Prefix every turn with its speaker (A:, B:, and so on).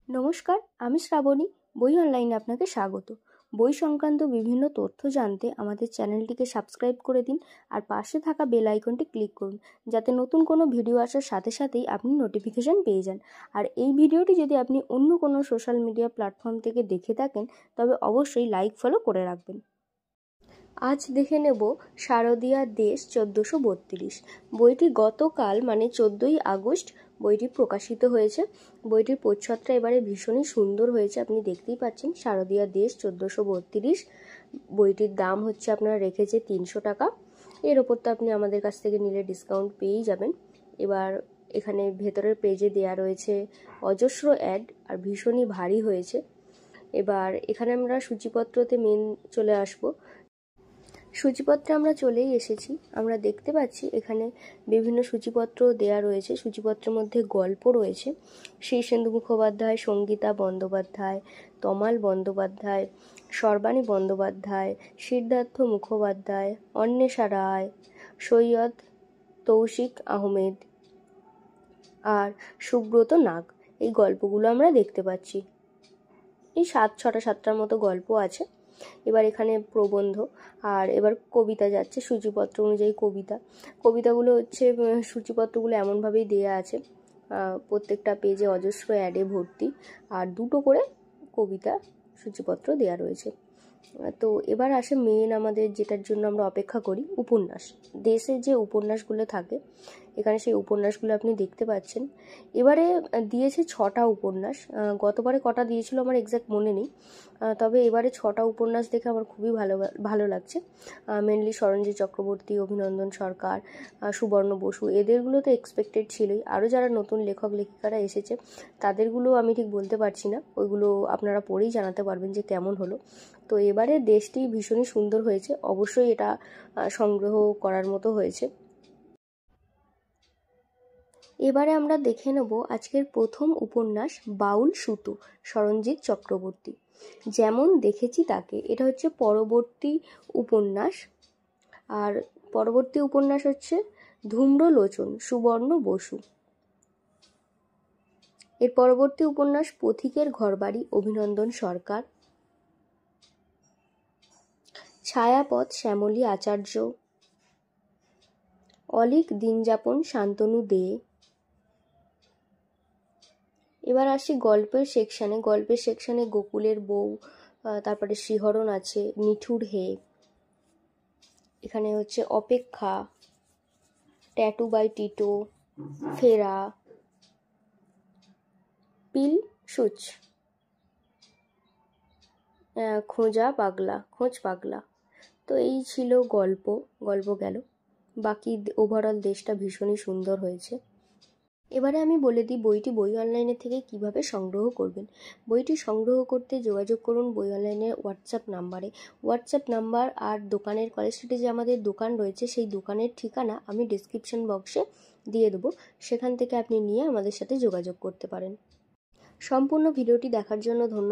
A: নমস্কার, আমি শ্রাবণী। বই অনলাইনে আপনাকে স্বাগত। বই সংক্রান্ত বিভিন্ন তথ্য জানতে আমাদের চ্যানেলটিকে সাবস্ক্রাইব করে দিন আর পাশে থাকা বেল আইকনটি ক্লিক করুন, যাতে নতুন কোনো ভিডিও আসার সাথে সাথেই আপনি নোটিফিকেশান পেয়ে যান। আর এই ভিডিওটি যদি আপনি অন্য কোনো সোশ্যাল মিডিয়া প্ল্যাটফর্ম থেকে দেখে থাকেন, তবে অবশ্যই লাইক ফলো করে রাখবেন। আজ দেখে নেব শারদীয়ার দেশ 1432। বইটি গতকাল মানে 14ই আগস্ট বইটি প্রকাশিত হয়েছে। বইটির প্রচ্ছদটা এবারে ভীষণই সুন্দর হয়েছে, আপনি দেখতেই পাচ্ছেন। শারদীয়ার দেশ 1432। বইটির দাম হচ্ছে আপনারা রেখেছে 300 টাকা। এর ওপর তো আপনি আমাদের কাছ থেকে নিলে ডিসকাউন্ট পেয়েই যাবেন। এবার এখানে ভেতরের পেজে দেয়া রয়েছে অজস্র অ্যাড আর ভীষণই ভারী হয়েছে। এবার এখানে আমরা সূচিপত্রতে মেন চলে আসবো। সূচিপত্রে আমরা চলেই এসেছি। আমরা দেখতে পাচ্ছি এখানে বিভিন্ন সূচিপত্র দেয়া রয়েছে। সূচিপত্রের মধ্যে গল্প রয়েছে। শীর্ষেন্দু মুখোপাধ্যায়, সঙ্গীতা বন্দ্যোপাধ্যায়, তমাল বন্দ্যোপাধ্যায়, সর্বাণী বন্দ্যোপাধ্যায়, সিদ্ধার্থ মুখোপাধ্যায়, অন্বেষা রায়, সৈয়দ তৌসিক আহমেদ আর সুব্রত নাগ, এই গল্পগুলো আমরা দেখতে পাচ্ছি। এই 7-7টার মতো গল্প আছে। এবার এখানে প্রবন্ধ আর এবার কবিতা যাচ্ছে, সূচিপত্র অনুযায়ী কবিতাগুলো হচ্ছে, সূচিপত্রগুলো এমনভাবেই দেয়া আছে, প্রত্যেকটা পেজে অজস্র অ্যাডে ভর্তি আর 2টো করে কবিতা সূচিপত্র দেয়া রয়েছে। তো এবার আসে মেন আমাদের যেটার জন্য আমরা অপেক্ষা করি, উপন্যাস। দেশে যে উপন্যাসগুলো থাকে এখানে সেই উপন্যাসগুলো আপনি দেখতে পাচ্ছেন। এবারে দিয়েছে 6টা উপন্যাস। গতবারে কটা দিয়েছিল আমার এক্স্যাক্ট মনে নেই, তবে এবারে 6টা উপন্যাস দেখে আমার খুবই ভালো লাগছে। মেনলি সরঞ্জিৎ চক্রবর্তী, অভিনন্দন সরকার, সুবর্ণ বসু, এদেরগুলো তো এক্সপেক্টেড ছিলই। আরও যারা নতুন লেখক লেখিকারা এসেছে তাদেরগুলো আমি ঠিক বলতে পারছি না, ওইগুলো আপনারা পড়েই জানাতে পারবেন যে কেমন হলো। তো এবারে দেশটি ভীষণই সুন্দর হয়েছে, অবশ্যই এটা সংগ্রহ করার মতো হয়েছে। এবারে আমরা দেখে নেব আজকের প্রথম উপন্যাস বাউল সুতো, সরঞ্জিৎ চক্রবর্তী। যেমন দেখেছি তাকে, এটা হচ্ছে পরবর্তী উপন্যাস। আর পরবর্তী উপন্যাস হচ্ছে ধূম্রলোচন, সুবর্ণ বসু। এর পরবর্তী উপন্যাস পথিকের ঘরবাড়ি, অভিনন্দন সরকার। ছায়াপথ, শ্যামলী আচার্য। অলীক দিনযাপন, শান্তনু দে। এবার আসি গল্পের সেকশানে গোকুলের বউ, তারপরে শিহরণ আছে, নিঠুর হে, এখানে হচ্ছে অপেক্ষা, ট্যাটু বাই টিটো, ফেরা, পিল সুচ, খোঁজ পাগলা। তো এই ছিল গল্প গেল। বাকি ওভারঅল দেশটা ভীষণই সুন্দর হয়েছে। এবারে আমি বলে দিই বইটি বই অনলাইনে থেকে কিভাবে সংগ্রহ করবেন। বইটি সংগ্রহ করতে যোগাযোগ করুন বই অনলাইনের হোয়াটসঅ্যাপ নাম্বার আর দোকানের, কলেজ স্ট্রিটে যে আমাদের দোকান রয়েছে সেই দোকানের ঠিকানা আমি ডিসক্রিপশন বক্সে দিয়ে দেবো, সেখান থেকে আপনি নিয়ে আমাদের সাথে যোগাযোগ করতে পারেন। সম্পূর্ণ ভিডিওটি দেখার জন্য ধন্যবাদ।